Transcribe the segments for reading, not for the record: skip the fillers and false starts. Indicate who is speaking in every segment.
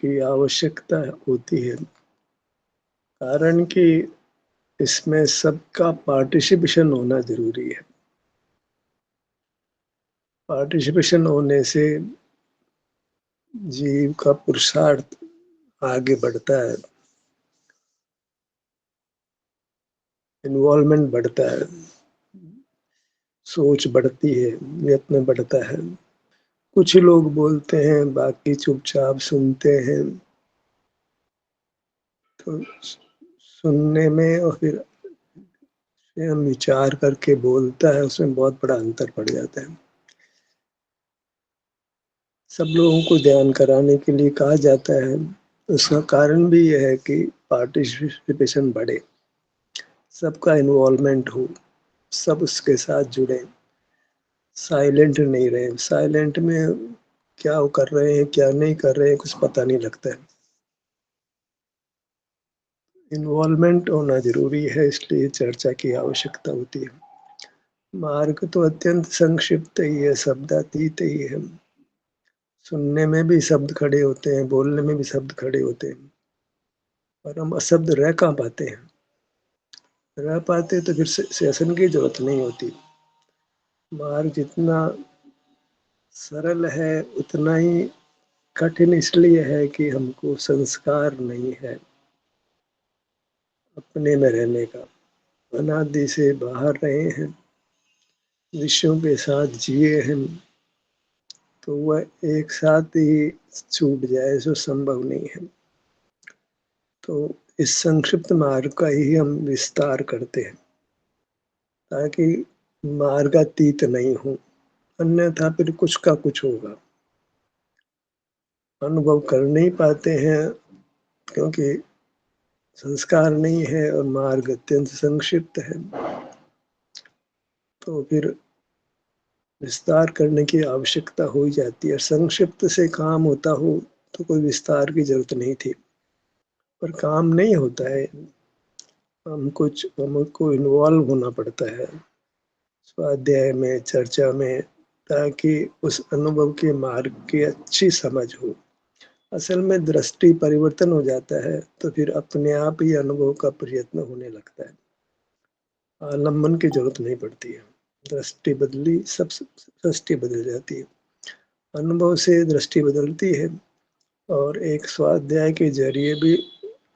Speaker 1: की आवश्यकता होती है, कारण कि इसमें सबका पार्टिसिपेशन होना जरूरी है। पार्टिसिपेशन होने से जीव का पुरुषार्थ आगे बढ़ता है, इन्वॉल्वमेंट बढ़ता है, सोच बढ़ती है, यत्न बढ़ता है। कुछ लोग बोलते हैं, बाकी चुपचाप सुनते हैं। तो सुनने में और फिर हम विचार करके बोलता है, उसमें बहुत बड़ा अंतर पड़ जाता है। सब लोगों को ध्यान कराने के लिए कहा जाता है, उसका कारण भी यह है कि पार्टिसिपेशन बढ़े, सबका इन्वॉल्वमेंट हो, सब उसके साथ जुड़े, साइलेंट नहीं रहे। साइलेंट में क्या वो कर रहे हैं, क्या नहीं कर रहे हैं, कुछ पता नहीं लगता है। इन्वॉल्वमेंट होना जरूरी है, इसलिए चर्चा की आवश्यकता होती है। मार्ग तो अत्यंत संक्षिप्त ही है, शब्दातीत ही है। सुनने में भी शब्द खड़े होते हैं, बोलने में भी शब्द खड़े होते हैं, पर हम अशब्द रह कहाँ पाते हैं। रह पाते तो फिर सेशन की जरूरत नहीं होती। मार्ग जितना सरल है उतना ही कठिन इसलिए है कि हमको संस्कार नहीं है अपने में रहने का। अनादि से बाहर रहे हैं, विषयों के साथ जिए हैं, तो वह एक साथ ही छूट जाए जो संभव नहीं है। तो इस संक्षिप्त मार्ग का ही हम विस्तार करते हैं, ताकि मार्गातीत नहीं हो, अन्यथा फिर कुछ का कुछ होगा। अनुभव कर नहीं पाते हैं क्योंकि संस्कार नहीं है और मार्ग अत्यंत संक्षिप्त है। तो फिर विस्तार करने की आवश्यकता हो ही जाती है। संक्षिप्त से काम होता हो तो कोई विस्तार की जरूरत नहीं थी, पर काम नहीं होता है। हमको इन्वॉल्व होना पड़ता है स्वाध्याय में, चर्चा में, ताकि उस अनुभव के मार्ग की अच्छी समझ हो। असल में दृष्टि परिवर्तन हो जाता है तो फिर अपने आप ही अनुभव का प्रयत्न होने लगता है, आलम्बन की जरूरत नहीं पड़ती है। दृष्टि बदली, सब दृष्टि बदल जाती है। अनुभव से दृष्टि बदलती है और एक स्वाध्याय के जरिए भी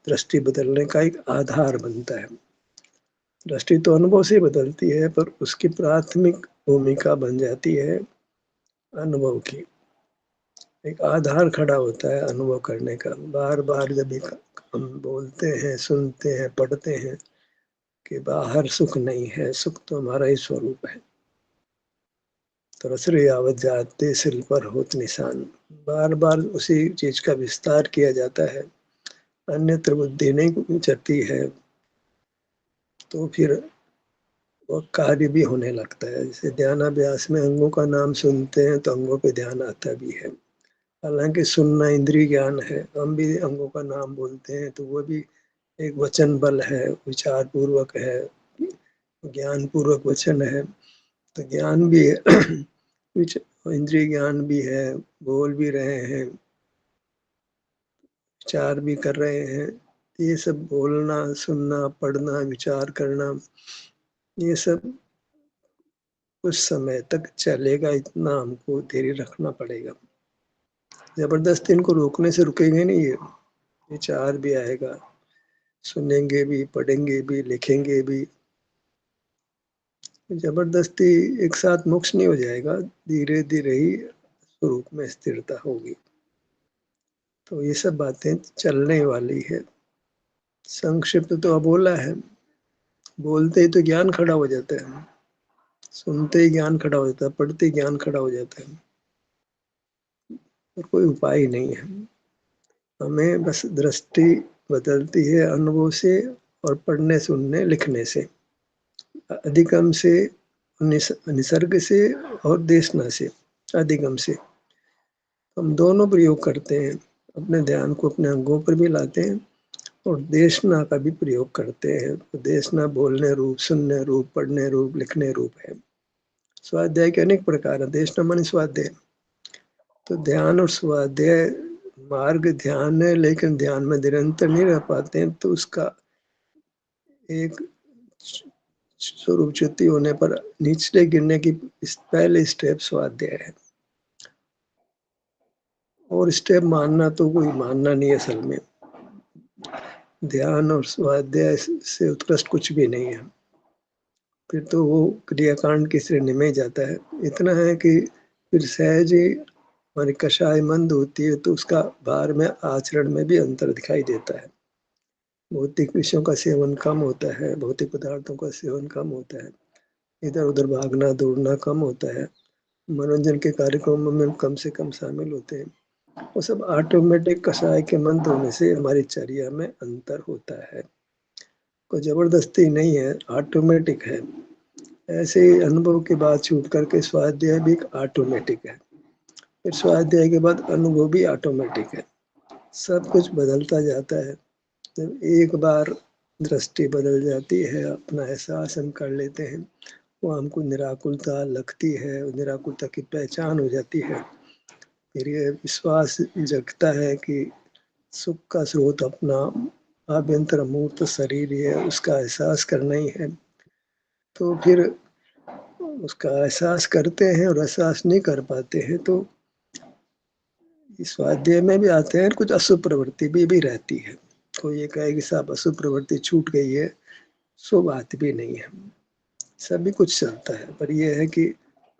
Speaker 1: दृष्टि बदलने का एक आधार बनता है। दृष्टि तो अनुभव से बदलती है, पर उसकी प्राथमिक भूमिका बन जाती है अनुभव की। एक आधार खड़ा होता है अनुभव करने का। बार बार जब हम बोलते हैं, सुनते हैं, पढ़ते हैं कि बाहर सुख नहीं है, सुख तो हमारा ही स्वरूप है। तरसरे आवत जाते सिल पर होत निशान, बार बार उसी चीज का विस्तार किया जाता है, अन्यत्र बुद्धि नहीं चलती है, तो फिर वो कार्य भी होने लगता है। जैसे ध्यानाभ्यास में अंगों का नाम सुनते हैं तो अंगों पे ध्यान आता भी है। हालांकि सुनना इंद्रिय ज्ञान है, हम भी अंगों का नाम बोलते हैं तो वो भी एक वचन बल है, विचार पूर्वक है, ज्ञान पूर्वक वचन है। तो ज्ञान भी है इंद्रिय ज्ञान भी है, बोल भी रहे हैं, विचार भी कर रहे हैं। ये सब बोलना, सुनना, पढ़ना, विचार करना, ये सब कुछ समय तक चलेगा, इतना हमको धैर्य रखना पड़ेगा। जबरदस्ती इनको रोकने से रुकेंगे नहीं ये। विचार भी आएगा, सुनेंगे भी, पढ़ेंगे भी, लिखेंगे भी। जबरदस्ती एक साथ मोक्ष नहीं हो जाएगा, धीरे धीरे ही स्वरूप में स्थिरता होगी। तो ये सब बातें चलने वाली है। संक्षिप्त तो अबोला है, बोलते ही तो ज्ञान खड़ा हो जाता है, सुनते ही ज्ञान खड़ा हो जाता है, पढ़ते ही ज्ञान खड़ा हो जाता है, और कोई उपाय नहीं है। हमें बस दृष्टि बदलती है अनुभव से और पढ़ने, सुनने, लिखने से, अधिगम से, निसर्ग से और देशना से। अधिगम से हम दोनों प्रयोग करते हैं, अपने ध्यान को अपने अंगों पर भी लाते हैं और देशना का भी प्रयोग करते हैं। तो देशना बोलने रूप, सुनने रूप, पढ़ने रूप, लिखने रूप है। स्वाध्याय के अनेक प्रकार है, देशना माने स्वाध्याय। तो ध्यान और स्वाध्याय मार्ग ध्यान है, लेकिन ध्यान में निरंतर नहीं रह पाते हैं, तो उसका एक स्वरूप च्युति होने पर निचले गिरने की पहले स्टेप स्वाध्याय है। और स्टेप मानना तो कोई मानना नहीं है असल में। ध्यान और स्वाध्याय से उत्कृष्ट कुछ भी नहीं है। फिर तो वो क्रियाकांड की श्रेणी में जाता है। इतना है कि फिर सहज ही हमारी कषाय मंद होती है, तो उसका भार में आचरण में भी अंतर दिखाई देता है। भौतिक विषयों का सेवन कम होता है, भौतिक पदार्थों का सेवन कम होता है, इधर उधर भागना दौड़ना कम होता है, मनोरंजन के कार्यक्रमों में कम से कम शामिल होते हैं। वो सब ऑटोमेटिक कषाय के मंद होने से हमारी चर्या में अंतर होता है। कोई जबरदस्ती नहीं है, ऑटोमेटिक है। ऐसे ही अनुभव के बाद छूट करके स्वाध्याय भी ऑटोमेटिक है। फिर स्वाध्याय के बाद अनुभव भी ऑटोमेटिक है। सब कुछ बदलता जाता है। जब एक बार दृष्टि बदल जाती है, अपना एहसास हम कर लेते हैं, वो हमको निराकुलता लगती है, निराकुलता की पहचान हो जाती है। फिर ये विश्वास जगता है कि सुख का स्रोत अपना आभ्यंतर मूर्त शरीर ही है, उसका एहसास करना ही है। तो फिर उसका एहसास करते हैं और एहसास नहीं कर पाते हैं, तो इस स्वाध्याय में भी आते हैं कुछ अशुभ प्रवृत्ति भी रहती है। कोई ये कहे कि साहब अशुभ प्रवृत्ति छूट गई है, सो बात भी नहीं है। सभी कुछ चलता है, पर यह है कि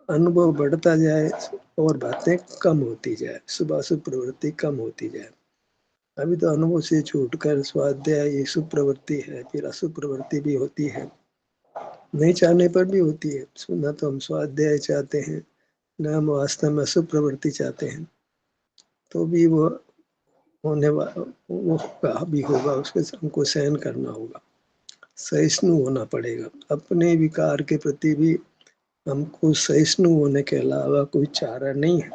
Speaker 1: अनुभव बढ़ता जाए और बातें कम होती जाए, शुभ अशुभ प्रवृत्ति कम होती जाए। अभी तो अनुभव से छूटकर स्वाध्याय ये शुभ प्रवृत्ति है, फिर अशुभ प्रवृत्ति भी होती है, नहीं चाहने पर भी होती है। सुना तो हम स्वाध्याय चाहते हैं, न हम वास्तव में अशुभ प्रवृत्ति चाहते हैं, तो भी वो होने वाला वो भी होगा, उसके हमको सहन करना होगा, सहिष्णु होना पड़ेगा। अपने विकार के प्रति भी हमको सहिष्णु होने के अलावा कोई चारा नहीं है।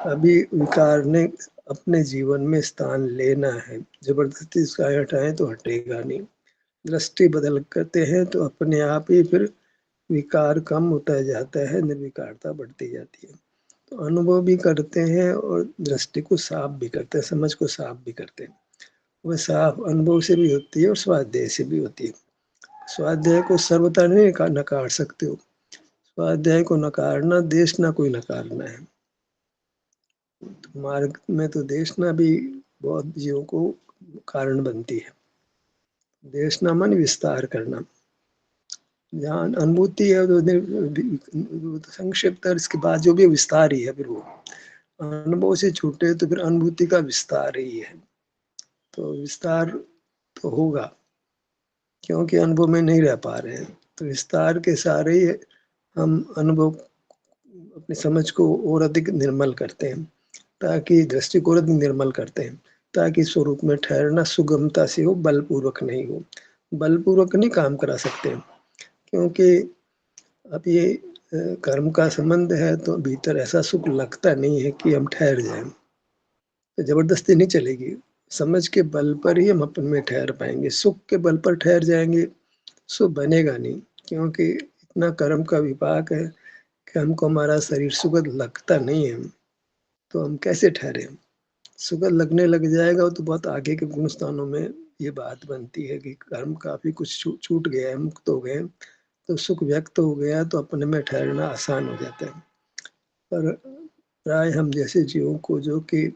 Speaker 1: अभी विकार ने अपने जीवन में स्थान लेना है, जबरदस्ती इसका हटाए तो हटेगा नहीं। दृष्टि बदल करते हैं तो अपने आप ही फिर विकार कम होता जाता है, निर्विकारता बढ़ती जाती है। तो अनुभव भी करते हैं और दृष्टि को साफ भी करते हैं, समझ को साफ भी करते हैं। वह साफ अनुभव से भी होती है और स्वाध्याय से भी होती है। स्वाध्याय को सर्वथा नहीं नकार सकते हो। स्वाध्याय को नकारना देश ना कोई नकारना है। तो मार्ग में तो देशना भी बहुत जीवों को कारण बनती है। देशना मन विस्तार करना, जहाँ अनुभूति है तो संक्षिप्त, इसके बाद जो भी विस्तार ही है, फिर वो अनुभव से छूटे तो फिर अनुभूति का विस्तार ही है। तो विस्तार तो होगा, क्योंकि अनुभव में नहीं रह पा रहे हैं। तो विस्तार के सारे ही हम अनुभव अपनी समझ को और अधिक निर्मल करते हैं, ताकि दृष्टि को और अधिक निर्मल करते हैं, ताकि स्वरूप में ठहरना सुगमता से हो, बलपूर्वक नहीं हो। बलपूर्वक नहीं काम करा सकते, क्योंकि अब ये कर्म का संबंध है, तो भीतर ऐसा सुख लगता नहीं है कि हम ठहर जाएं। तो जबरदस्ती नहीं चलेगी, समझ के बल पर ही हम अपन में ठहर पाएंगे। सुख के बल पर ठहर जाएंगे, सुख बनेगा नहीं, क्योंकि इतना कर्म का विपाक है कि हमको हमारा शरीर सुखद लगता नहीं है, तो हम कैसे ठहरे। सुखद लगने लग जाएगा तो बहुत आगे के गुण स्थानों में ये बात बनती है कि कर्म काफी कुछ छूट गया है, मुक्त हो गए, तो सुख व्यक्त हो गया, तो अपने में ठहरना आसान हो जाता है। पर प्राय हम जैसे जीवों को, जो कि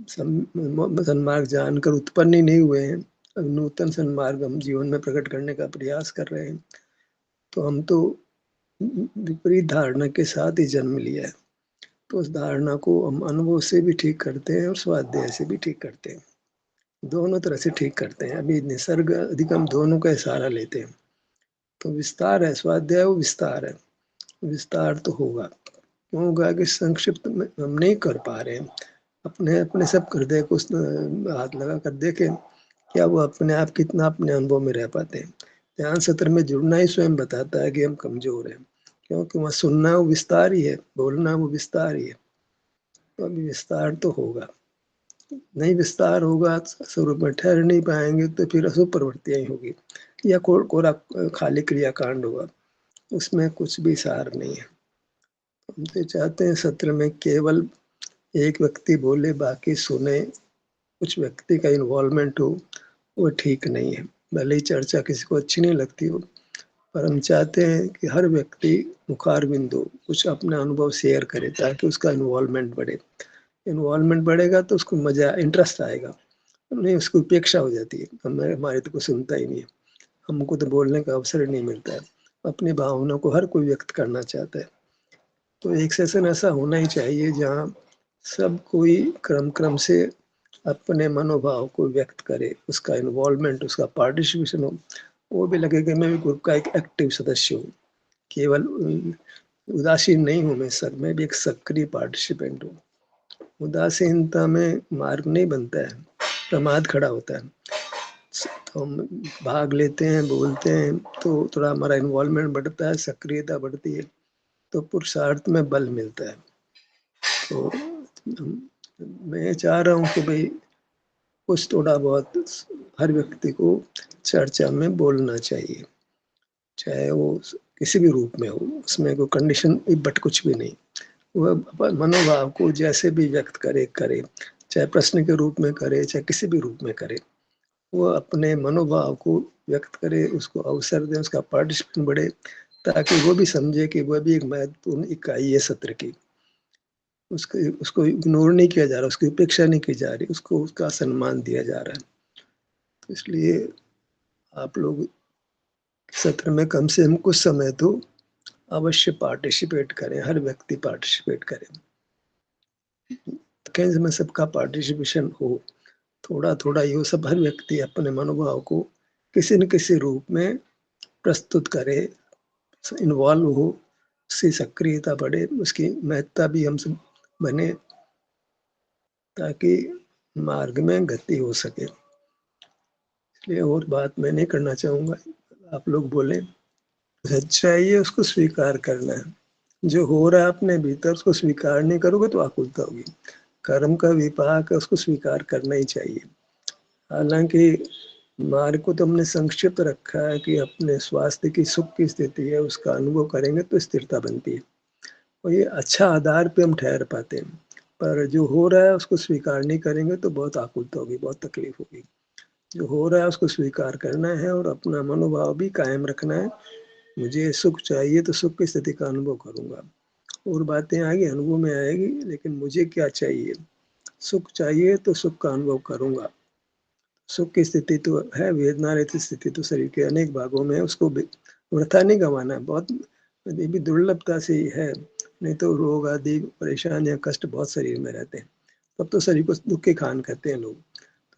Speaker 1: सन्मार्ग जानकर उत्पन्न ही नहीं हुए हैं, अब नूतन सन्मार्ग हम जीवन में प्रकट करने का प्रयास कर रहे हैं, तो हम तो विपरीत धारणा के साथ ही जन्म लिया है। तो उस धारणा को हम अनुभव से भी ठीक करते हैं और स्वाध्याय से भी ठीक करते हैं, दोनों तरह से ठीक करते हैं। अभी निसर्ग अधिगम दोनों का सहारा लेते हैं। तो विस्तार है, स्वाध्याय वो विस्तार है, विस्तार तो होगा। क्यों होगा कि संक्षिप्त में हम नहीं कर पा रहे हैं। अपने अपने सब हृदय को हाथ लगा कर देखें, क्या वो अपने आप कितना अपने अनुभव में रह पाते हैं। ध्यान सत्र में जुड़ना ही स्वयं बताता है कि हम कमजोर हैं, क्योंकि वहाँ सुनना वो विस्तार ही है, बोलना वो विस्तार ही है। तो अभी विस्तार तो होगा, नहीं विस्तार होगा स्वरूप में ठहर नहीं पाएंगे, तो फिर अशुभ प्रवृत्तियां ही होगी या कोरा खाली क्रियाकांड होगा, उसमें कुछ भी सार नहीं है। हम तो चाहते हैं सत्र में केवल एक व्यक्ति बोले बाकी सुने, कुछ व्यक्ति का इन्वॉल्वमेंट हो, वो ठीक नहीं है। भले ही चर्चा किसी को अच्छी नहीं लगती हो, पर हम चाहते हैं कि हर व्यक्ति मुखारबिंद हो, कुछ अपना अनुभव शेयर करे ताकि उसका इन्वॉल्वमेंट बढ़े। इन्वॉल्वमेंट बढ़ेगा तो उसको मज़ा इंटरेस्ट आएगा, नहीं उसकी उपेक्षा हो जाती है, हमारे तो कोई सुनता ही नहीं है, हमको तो बोलने का अवसर ही नहीं मिलता है। अपनी भावनाओं को हर कोई व्यक्त करना चाहता है। तो एक सेशन ऐसा होना ही चाहिए जहाँ सब कोई क्रम से अपने मनोभाव को व्यक्त करे, उसका इन्वॉल्वमेंट, उसका पार्टिसिपेशन हो, वो भी लगे कि मैं भी ग्रुप का एक एक्टिव सदस्य हूँ, केवल उदासीन नहीं हूँ मैं सर, मैं भी एक सक्रिय पार्टिसिपेंट हूँ। उदासीनता में मार्ग नहीं बनता है, प्रमाद खड़ा होता है। तो हम भाग लेते हैं, बोलते हैं, तो थोड़ा हमारा इन्वॉल्वमेंट बढ़ता है, सक्रियता बढ़ती है, तो पुरुषार्थ में बल मिलता है। तो मैं चाह रहा हूँ कि भाई कुछ थोड़ा बहुत हर व्यक्ति को चर्चा में बोलना चाहिए, चाहे वो किसी भी रूप में हो, उसमें कोई कंडीशन बट कुछ भी नहीं। वह मनोभाव को जैसे भी व्यक्त करे, चाहे प्रश्न के रूप में करे, चाहे किसी भी रूप में करे, वो अपने मनोभाव को व्यक्त करे, उसको अवसर दें, उसका पार्टिसिपेशन बढ़े, ताकि वो भी समझे कि वह भी एक महत्वपूर्ण इकाई है सत्र की। उसको उसको इग्नोर नहीं किया जा रहा, उसकी उपेक्षा नहीं की जा रही, उसको उसका सम्मान दिया जा रहा है। तो इसलिए आप लोग सत्र में कम से कम कुछ समय तो अवश्य पार्टिसिपेट करें, हर व्यक्ति पार्टिसिपेट करे, कैसे में सबका पार्टिसिपेशन हो, थोड़ा थोड़ा ये सब हर व्यक्ति अपने मनोभाव को किसी न किसी रूप में प्रस्तुत करे, इन्वॉल्व हो, उसकी सक्रियता बढ़े, उसकी महत्ता भी हम सब बने, ताकि मार्ग में गति हो सके। इसलिए और बात मैं नहीं करना चाहूँगा, आप लोग बोले। सच्चाई है उसको स्वीकार करना है, जो हो रहा है अपने भीतर उसको स्वीकार नहीं करोगे तो आकुलता होगी। कर्म का विपाक है, उसको स्वीकार करना ही चाहिए। हालांकि मार्ग को तो हमने संक्षिप्त रखा है कि अपने स्वास्थ्य की सुख की स्थिति है, उसका अनुभव करेंगे तो स्थिरता बनती है, और ये अच्छा आधार पे हम ठहर पाते हैं। पर जो हो रहा है उसको स्वीकार नहीं करेंगे तो बहुत आकुलता होगी, बहुत तकलीफ होगी। जो हो रहा है उसको स्वीकार करना है और अपना मनोभाव भी कायम रखना है। मुझे सुख चाहिए तो सुख की स्थिति का अनुभव करूंगा, और बातें आएगी अनुभव में आएगी, लेकिन मुझे क्या चाहिए, सुख चाहिए तो सुख का अनुभव करूंगा। सुख की स्थिति तो है, वेदना रहित स्थिति तो शरीर के अनेक भागों में है, उसको वृथा नहीं गंवाना है। बहुत ये भी दुर्लभता से ही है, नहीं तो रोग आदि परेशान या कष्ट बहुत शरीर में रहते हैं, तब तो शरीर को दुख की खान कहते हैं लोग।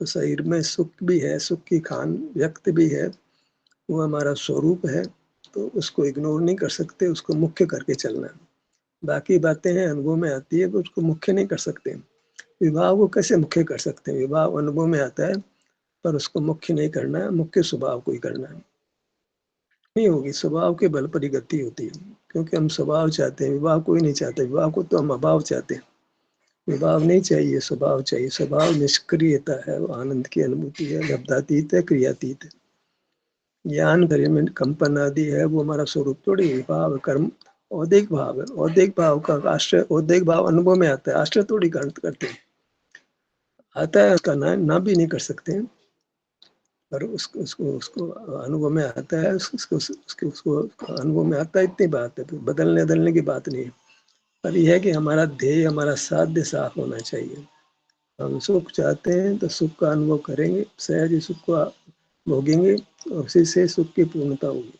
Speaker 1: तो शरीर में सुख भी है, सुख की खान व्यक्त भी है, वो हमारा स्वरूप है, तो उसको इग्नोर नहीं कर सकते, उसको मुख्य करके चलना है। बाकी बातें हैं अनुभव में आती है, तो उसको मुख्य नहीं कर सकते। विवाह को कैसे मुख्य कर सकते हैं, विवाह अनुभव में आता है, पर उसको मुख्य नहीं करना है, मुख्य स्वभाव को ही करना है। नहीं होगी, स्वभाव के बल पर ही गति होती है, क्योंकि हम स्वभाव चाहते हैं, विवाह कोई नहीं चाहते। विवाह को तो हम अभाव चाहते हैं, विभाव नहीं चाहिए, स्वभाव चाहिए। स्वभाव निष्क्रियता है, वो आनंद की अनुभूति है, शब्दातीत है, क्रियातीत है। ज्ञान कार्य में कंपन आदि है, वो हमारा स्वरूप थोड़ी है। भाव कर्म औदेक भाव है, औदेक भाव का आश्रय, औदेक भाव अनुभव में आता है, आश्रय थोड़ी करते हैं। आता है उसका ना भी नहीं कर सकते हैं, पर उसको उसको उसको अनुभव में आता है, उसको अनुभव में आता है, इतनी बात है, बदलने बदलने की बात नहीं है। पर यह है कि हमारा ध्येय, हमारा साध्य साफ होना चाहिए। हम सुख चाहते हैं तो सुख का अनुभव करेंगे, सहज ही सुख को भोगेंगे, और उसी से सुख की पूर्णता होगी।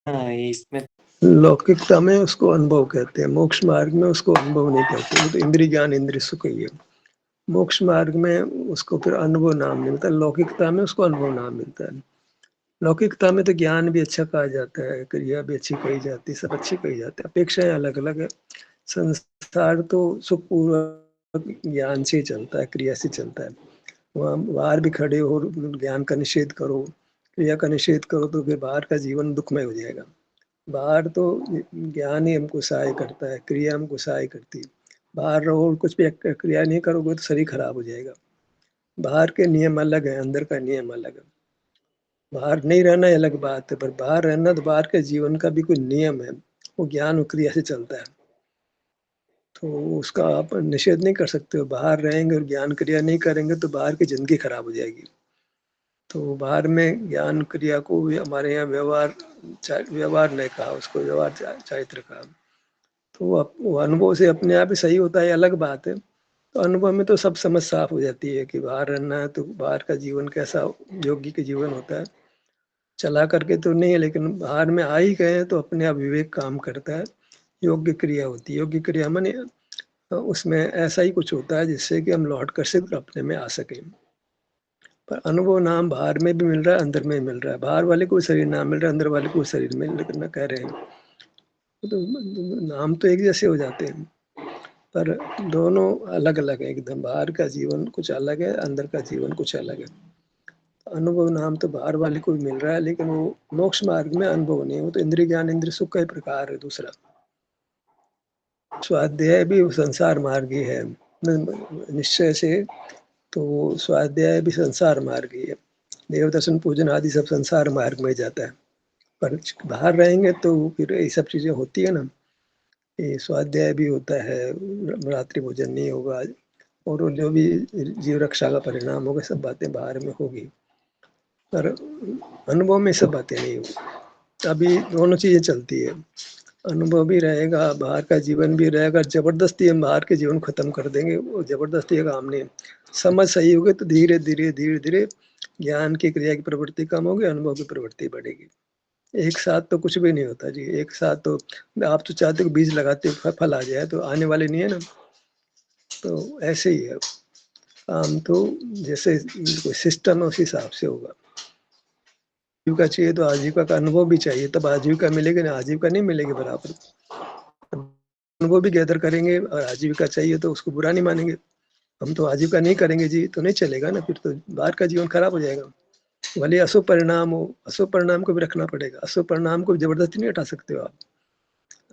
Speaker 2: हाँ, इसमें
Speaker 1: लौकिकता में उसको अनुभव कहते हैं, मोक्ष मार्ग में उसको अनुभव नहीं कहते, वो तो इंद्रिय ज्ञान इंद्रिय सुख ही है। मोक्ष मार्ग में उसको फिर अनुभव नाम मिलता है, लौकिकता में उसको अनुभव नाम मिलता है। लौकिकता में तो ज्ञान भी अच्छा कहा जाता है, क्रिया भी अच्छी कही जाती है, सब अच्छी कही जाती है, अपेक्षाएं अलग अलग है। संसार तो सुखपूर्वक ज्ञान से चलता है, क्रिया से चलता है। वहाँ बाहर भी खड़े हो, ज्ञान का निषेध करो, क्रिया का निषेध करो, तो फिर बाहर का जीवन दुखमय हो जाएगा। बाहर तो ज्ञान ही हमको सहाय करता है, क्रिया हमको सहाय करती है। बाहर रहो और कुछ भी क्रिया नहीं करोगे तो शरीर खराब हो जाएगा। बाहर के नियम अलग है, अंदर का नियम अलग है। बाहर नहीं रहना ये अलग बात है, पर बाहर रहना तो बाहर के जीवन का भी कोई नियम है, वो ज्ञान और क्रिया से चलता है। तो उसका आप निषेध नहीं कर सकते हो। बाहर रहेंगे और ज्ञान क्रिया नहीं करेंगे तो बाहर की ज़िंदगी खराब हो जाएगी। तो बाहर में ज्ञान क्रिया को भी हमारे यहाँ व्यवहार नहीं कहा, उसको व्यवहार चारित्र कहा। तो वो अनुभव से अपने आप ही सही होता है, अलग बात है। तो अनुभव में तो सब समझ साफ हो जाती है कि बाहर रहना है तो बाहर का जीवन कैसा योगी का जीवन होता है। चला करके तो नहीं है, लेकिन बाहर में आ ही गए तो अपने आप विवेक काम करता है। योग्य क्रिया होती है। योग्य क्रिया माने उसमें ऐसा ही कुछ होता है जिससे कि हम लौट कर से अपने में आ सकें। पर अनुभव नाम बाहर में भी मिल रहा है, अंदर में भी मिल रहा है। बाहर वाले को शरीर नाम मिल रहा है, अंदर वाले को शरीर मिल न कह रहे हैं। तो नाम तो एक जैसे हो जाते हैं, पर दोनों अलग अलग है एकदम। बाहर का जीवन कुछ अलग है, अंदर का जीवन कुछ अलग है। अनुभव नाम तो बाहर वाले को भी मिल रहा है, लेकिन वो मोक्ष मार्ग में अनुभव नहीं है, वो तो इंद्रिय ज्ञान इंद्रिय सुख का ही प्रकार है दूसरा। स्वाध्याय भी संसार मार्ग ही है निश्चय से। तो स्वाध्याय भी संसार मार्ग ही है। देव दर्शन पूजन आदि सब संसार मार्ग में जाता है। पर बाहर रहेंगे तो फिर ये सब चीजें होती है ना। ये स्वाध्याय भी होता है, रात्रि भोजन नहीं होगा, और जो भी जीव रक्षा का परिणाम होगा, सब बातें बाहर में होगी। पर अनुभव में सब बातें नहीं होगी। अभी दोनों चीजें चलती है। अनुभव भी रहेगा, बाहर का जीवन भी रहेगा। जबरदस्ती हम बाहर के जीवन खत्म कर देंगे, वो जबरदस्ती का काम नहीं। समझ सही होगी तो धीरे धीरे धीरे धीरे ज्ञान की क्रिया की प्रवृत्ति कम होगी, अनुभव की प्रवृत्ति बढ़ेगी। एक साथ तो कुछ भी नहीं होता जी। एक साथ तो आप तो चाहते हो बीज लगाते हो फल आ जाए, तो आने वाले नहीं है ना। तो ऐसे ही है काम तो। जैसे कोई सिस्टम है उस हिसाब से होगा। आजीविका चाहिए तो आजीविका का अनुभव भी चाहिए, तब आजीविका मिलेगी ना, आजीविका नहीं मिलेगी बराबर। अनुभव भी गैदर करेंगे और आजीविका चाहिए तो उसको बुरा नहीं मानेंगे। हम तो आजीविका नहीं करेंगे जी तो नहीं चलेगा ना, फिर तो बाहर का जीवन खराब हो जाएगा। भले अशुभ परिणाम हो, अशुभ परिणाम को भी रखना पड़ेगा। अशुभ परिणाम को जबरदस्ती नहीं हटा सकते हो आप।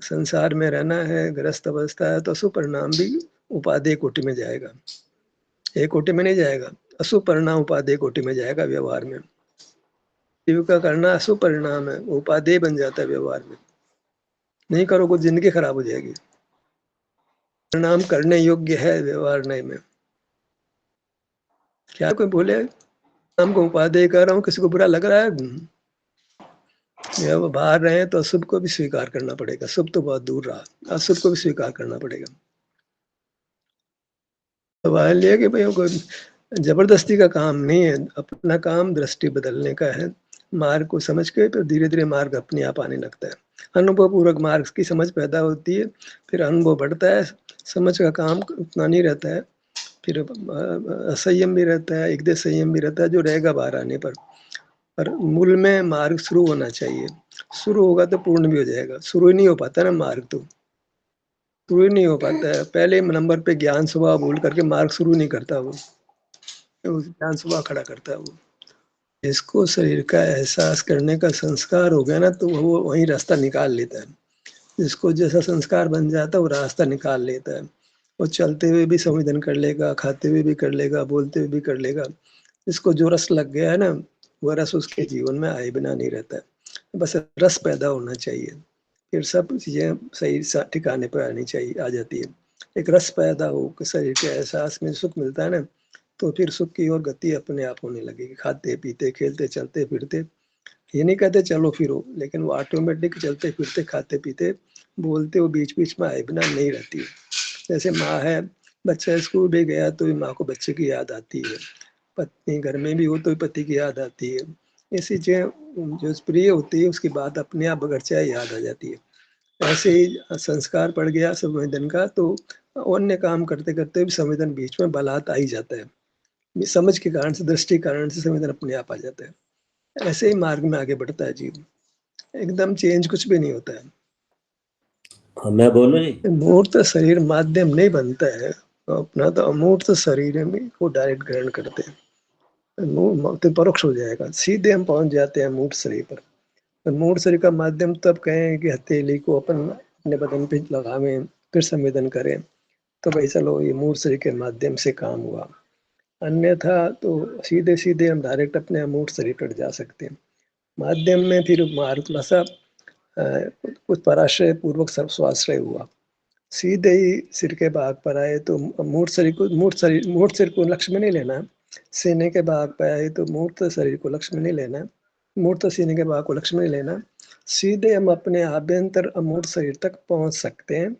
Speaker 1: संसार में रहना है, ग्रस्त अवस्था है, तो अशुभ परिणाम भी उपादेय कोटि में जाएगा, एक कोटि में नहीं जाएगा। अशुभ परिणाम उपादेय कोटि में जाएगा व्यवहार में। जीविका करना अशुभ परिणाम है, उपादेय बन जाता है व्यवहार में। नहीं करोगे जिंदगी खराब हो जाएगी। परिणाम करने योग्य है व्यवहार नहीं में। क्या कोई बोले नाम को उपादेय कर रहा हूँ, किसी को बुरा लग रहा है? जब बाहर रहे तो अशुभ को भी स्वीकार करना पड़ेगा। शुभ तो बहुत दूर रहा, अशुभ को भी स्वीकार करना पड़ेगा। सवाल ये है कि भाई कोई जबरदस्ती का काम नहीं है, अपना काम दृष्टि बदलने का है। मार्ग को समझ के तो धीरे धीरे मार्ग अपने आप आने लगता है। अनुभव पूर्वक मार्ग की समझ पैदा होती है, फिर अनुभव बढ़ता है। समझ का काम उतना नहीं रहता है, फिर असंयम भी रहता है, एकदम संयम भी रहता है जो रहेगा बाहर आने पर मूल में मार्ग शुरू होना चाहिए। शुरू होगा तो पूर्ण भी हो जाएगा। शुरू ही नहीं हो पाता ना मार्ग, तो शुरू ही नहीं हो पाता है। पहले नंबर पे ज्ञान स्वभाव भूल करके मार्ग शुरू नहीं करता वो, ज्ञान स्वभाव खड़ा करता है वो। इसको शरीर का एहसास करने का संस्कार हो गया ना, तो वो वही रास्ता निकाल लेता है। जिसको जैसा संस्कार बन जाता है वो रास्ता निकाल लेता है। वो चलते हुए भी संवेदन कर लेगा, खाते हुए भी कर लेगा, बोलते हुए भी कर लेगा। जिसको जो रस लग गया है ना, वो रस उसके जीवन में आए बिना नहीं रहता है। बस रस पैदा होना चाहिए, फिर सब चीजें सही ठिकाने पर आनी चाहिए, आ जाती है। एक रस पैदा हो कि शरीर के एहसास में सुख मिलता है ना, तो फिर सुख की ओर गति अपने आप होने लगेगी। खाते पीते खेलते चलते फिरते, ये नहीं कहते चलो फिरो, लेकिन वो ऑटोमेटिक चलते फिरते खाते पीते बोलते वो बीच बीच में आए बिना नहीं रहती है। जैसे माँ है, बच्चा स्कूल भी गया तो माँ को बच्चे की याद आती है। पत्नी घर में भी हो तो पति की याद आती है। ऐसी चीजें जो प्रिय होती है उसकी बात अपने आप बगैर याद आ जाती है। ऐसे ही संस्कार पड़ गया संवेदन का, तो अन्य काम करते करते भी संवेदन बीच में बलात् आ ही जाता है। समझ के कारण से, दृष्टि कारण से संवेदन अपने आप आ जाता है। ऐसे ही मार्ग में आगे बढ़ता है जीव। एकदम चेंज कुछ भी नहीं होता है।
Speaker 2: हाँ, मैं बोलूँ जी।
Speaker 1: मूर्त शरीर माध्यम नहीं बनता है, अपना तो अमूर्त शरीर में को डायरेक्ट ग्रहण करते हैं। तो परोक्ष हो जाएगा, सीधे हम पहुंच जाते हैं मूर्त शरीर पर। मूर्त शरीर का माध्यम तब कहें कि हथेली को अपन अपने बदन पे लगावें, फिर संवेदन करें, तो भाई चलो ये मूर्त शरीर के माध्यम से काम हुआ। अन्यथा तो सीधे सीधे हम डायरेक्ट अपने अमूर्त शरीर पर जा सकते हैं। माध्यम में फिर मार्ग थोड़ा सा कुछ पराश्रय पूर्वक स्वाश्रय हुआ, सीधे ही सिर के भाग पर आए तो मूर्त सिर को लक्ष्य में नहीं लेना। सीने के भाग पे आए तो मूर्त शरीर को लक्ष्य में नहीं लेना, मूर्त सीने के भाग को लक्ष्य में नहीं लेना। सीधे हम अपने आभ्यंतर अमूर्त शरीर तक पहुंच सकते हैं।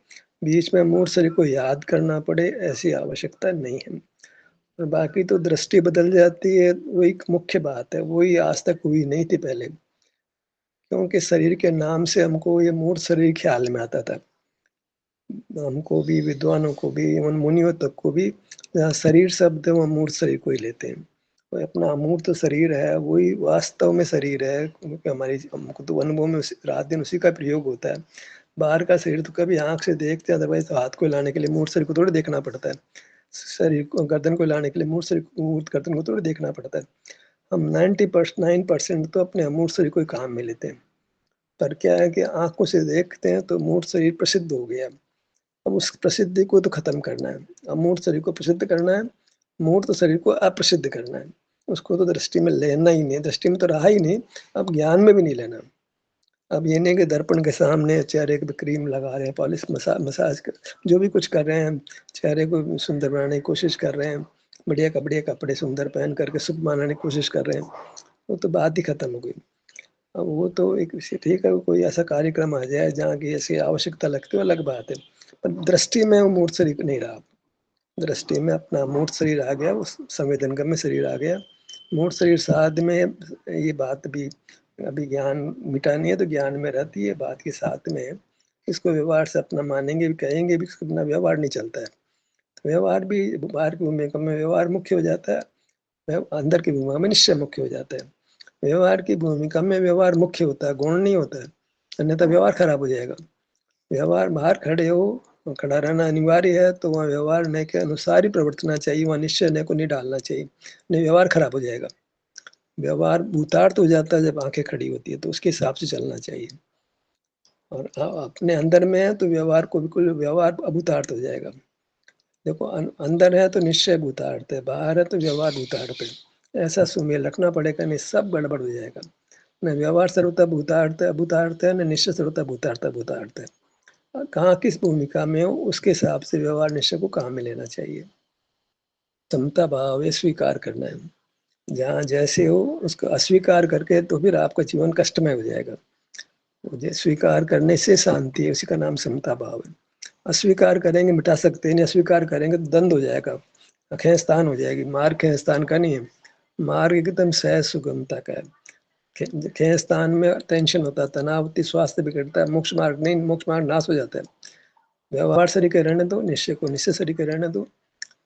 Speaker 1: बीच में अमूर्त शरीर को याद करना पड़े ऐसी आवश्यकता नहीं है। और बाकी तो दृष्टि बदल जाती है, वही मुख्य बात है, वही आज तक हुई नहीं थी पहले। क्योंकि शरीर के नाम से हमको ये मूर्त शरीर ख्याल में आता था, हमको भी, विद्वानों को भी, एवं मुनियों तक को भी। जहाँ शरीर शब्द है वो मूर्त शरीर को ही लेते हैं। वो अपना अमूर्त शरीर है, वही वास्तव में शरीर है, क्योंकि हमारी हमको तो अनुभव में रात दिन उसी का प्रयोग होता है। बाहर का शरीर तो कभी आंख से देखते हैं, अदरवाइज तो हाथ को हिलाने के लिए मूर्त शरीर को थोड़ी देखना पड़ता है। शरीर को, गर्दन को हिलाने के लिए मूर्त शरीर, मूर्त गर्दन को थोड़ी देखना पड़ता है। हम 9% तो अपने अमूर्त शरीर को ही काम में लेते हैं। पर क्या है कि आंखों से देखते हैं तो मूर्त शरीर प्रसिद्ध हो गया। अब उस प्रसिद्धि को तो खत्म करना है, अमूर्त शरीर को प्रसिद्ध करना है, मूर्त शरीर को अप्रसिद्ध करना है। उसको तो दृष्टि में लेना ही नहीं, दृष्टि में तो रहा ही नहीं, अब ज्ञान में भी नहीं लेना। अब ये नहीं कि दर्पण के सामने चेहरे पे क्रीम लगा रहे हैं, पॉलिश मसाज कर, जो भी कुछ कर रहे हैं, चेहरे को सुंदर बनाने की कोशिश कर रहे हैं, बढ़िया कपड़े सुंदर पहन करके शुभ बनाने की कोशिश कर रहे हैं, वो तो बात ही खत्म हो गई। अब वो तो एक ठीक है, कोई ऐसा कार्यक्रम आ जाए जहाँ की ऐसी आवश्यकता लगती है, अलग बात है। पर दृष्टि में वो मूर्त शरीर नहीं रहा। दृष्टि में अपना मूर्त शरीर आ गया, उस संवेदनगम्य शरीर आ गया। मूर्त शरीर साध में ये बात भी, अभी ज्ञान मिटानी है तो ज्ञान में रहती है, बात के साथ में है। इसको व्यवहार से अपना मानेंगे भी, कहेंगे भी, इसको बिना व्यवहार नहीं चलता है। तो व्यवहार भी बाहर की भूमिका में व्यवहार मुख्य हो जाता है, अंदर की भूमिका में निश्चय मुख्य हो जाता है। व्यवहार की भूमिका में व्यवहार मुख्य होता है, गुण नहीं होता है, अन्यथा व्यवहार खराब हो जाएगा। व्यवहार बाहर खड़े हो, खड़ा रहना अनिवार्य है, तो वहाँ व्यवहार नय के अनुसार ही प्रवर्तना चाहिए, वहाँ निश्चय नय को नहीं डालना चाहिए, नहीं व्यवहार खराब हो जाएगा। व्यवहार भूतार्थ हो जाता है जब आंखें खड़ी होती है, तो उसके हिसाब से चलना चाहिए। और अपने अंदर में है तो व्यवहार को बिल्कुल, व्यवहार अभूतार्थ हो जाएगा। देखो अंदर है तो निश्चय भूतार्थ है, बाहर है तो व्यवहार भूतार्थ है, ऐसा सुमेल रखना पड़ेगा, नहीं सब गड़बड़ हो जाएगा। न व्यवहार सर्वथा भूतार्थ है अभूतार्थ है, न निश्चय सर्वथा भूतार्थ अभूतार्थ है। कहाँ किस भूमिका में हो उसके हिसाब से व्यवहार निश्चय को काम में लेना चाहिए। समता भाव है, स्वीकार करना है, जहाँ जैसे हो उसको अस्वीकार करके तो फिर आपका जीवन कष्टमय हो जाएगा। मुझे स्वीकार करने से शांति है, उसी का नाम समता भाव है। अस्वीकार करेंगे मिटा सकते नहीं, अस्वीकार करेंगे तो दंड हो जाएगा, खींचतान हो जाएगी। मार्ग खींचतान का नहीं है, मार्ग एकदम सहज सुगमता का है। खींचतान में टेंशन होता है, तनाव होती, स्वास्थ्य बिगड़ता है। मोक्ष मार्ग नहीं, मोक्ष मार्ग नाश हो जाता है। व्यवहार शरीर के रहने दो, निश्चय को निश्चय शरीर के रहने दो।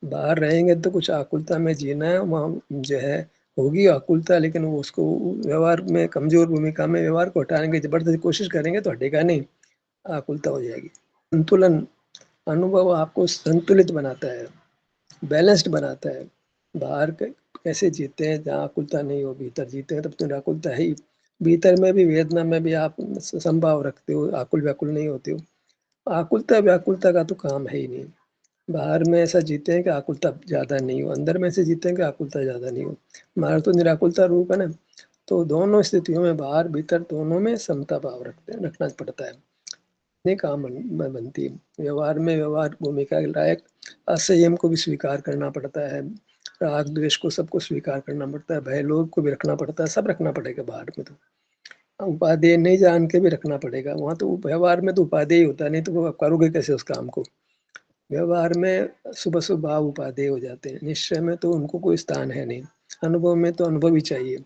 Speaker 1: बाहर रहेंगे तो कुछ आकुलता में जीना है, वहाँ जो है होगी आकुलता, लेकिन वो उसको व्यवहार में कमजोर भूमिका में व्यवहार को हटाने की जबरदस्ती कोशिश करेंगे तो हटेगा नहीं, आकुलता हो जाएगी। संतुलन अनुभव आपको संतुलित बनाता है, बैलेंस्ड बनाता है। बाहर कैसे जीते हैं, जहाँ आकुलता नहीं हो, भीतर जीते हैं तब तो निराकुलता है ही। भीतर में भी, वेदना में भी आप संभाव रखते हो, आकुल व्याकुल नहीं होते हो। आकुलता व्याकुलता का तो काम है ही नहीं। बाहर में ऐसा जीते हैं कि आकुलता ज़्यादा नहीं हो, अंदर में ऐसे जीते हैं कि आकुलता ज़्यादा नहीं हो। हमारा तो निराकुलता रूप है ना, तो दोनों स्थितियों में, बाहर भीतर दोनों में समता भाव रखना पड़ता है, नहीं काम बनती। व्यवहार में व्यवहार भूमिका के लायक असंयम को भी स्वीकार करना पड़ता है, राग द्वेष को सबको स्वीकार करना पड़ता है, भय लोभ को भी रखना पड़ता है, सब रखना पड़ेगा बाहर में। तो उपादेय नहीं जान के भी रखना पड़ेगा, वहाँ तो व्यवहार में तो उपादेय होता है, नहीं तो वो आप करोगे कैसे उस काम को। व्यवहार में शुभ भाव उपादेय हो जाते हैं, निश्चय में तो उनको कोई स्थान है नहीं, अनुभव में तो अनुभव ही चाहिए।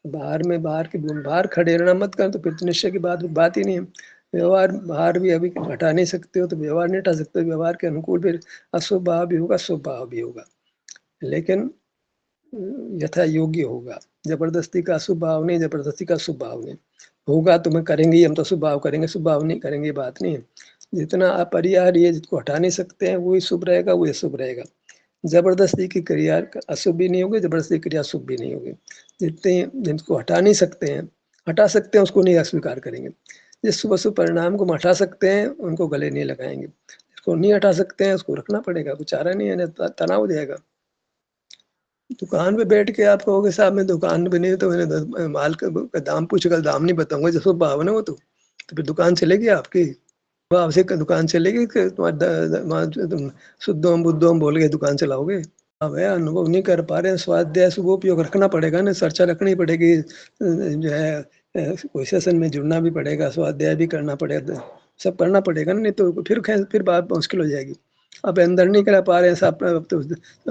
Speaker 1: बाहर में, बाहर खड़े रहना मत कर तो फिर तो निश्चय की बात ही नहीं है। व्यवहार बाहर भी अभी हटा नहीं सकते हो तो व्यवहार नहीं हटा सकते, व्यवहार के अनुकूल फिर अशुभ भाव भी होगा, शुभ भाव भी होगा, लेकिन यथा योग्य होगा। जबरदस्ती का शुभ भाव नहीं, जबरदस्ती का शुभ भाव नहीं होगा। तुम्हें करेंगे हम तो शुभ भाव करेंगे, शुभ भाव नहीं करेंगे, बात नहीं है। जितना अपरिहार्य, जिसको हटा नहीं सकते हैं, वही शुभ रहेगा, वही शुभ रहेगा। जबरदस्ती की क्रिया अशुभ भी नहीं होगी, जबरदस्ती क्रिया शुभ भी नहीं होगी। जितने जिनको हटा नहीं सकते हैं, हटा सकते हैं उसको नहीं अस्वीकार करेंगे। जिस शुभ अशुभ परिणाम को हम हटा सकते हैं उनको गले नहीं लगाएंगे, जिसको नहीं हटा सकते हैं उसको रखना पड़ेगा, कुछ चारा नहीं है, तनाव हो जाएगा। दुकान पे बैठ के आप कहोगे साहब मैं दुकान पे नहीं तो मैंने माल का दाम पूछेगा, दाम नहीं बताऊंगा, जैसे भाव ना हो तो फिर दुकान चलेगी आपकी? वो आपसे दुकान चलेगी कि तुम्हारा तुम शुद्धोम बुद्धोम बोल के दुकान चलाओगे? अब है अनुभव नहीं कर पा रहे हैं, स्वाध्याय शुभोपयोग रखना पड़ेगा ना, चर्चा रखनी पड़ेगी, जो है कोई सेशन में जुड़ना भी पड़ेगा, स्वाध्याय भी करना पड़ेगा, सब करना पड़ेगा ना, नहीं तो फिर बात मुश्किल हो जाएगी। अब अंदर नहीं करा पा रहे हैं साहब, तो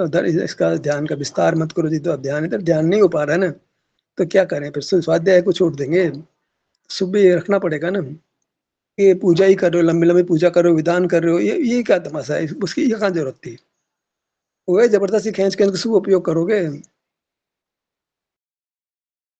Speaker 1: उधर इसका ध्यान का विस्तार मत करो जी, तो अब ध्यान इधर ध्यान नहीं हो पा रहा है ना, तो क्या करें फिर? स्वाध्याय को छोड़ देंगे? शुभ भी रखना पड़ेगा ना। ये पूजा ही कर रहे हो, लंबी लंबी पूजा कर रहे हो, विधान कर रहे हो, ये क्या तमाशा है? उसकी ये कहाँ जरूरत थी? वो जबरदस्ती खींच के शुभ उपयोग करोगे।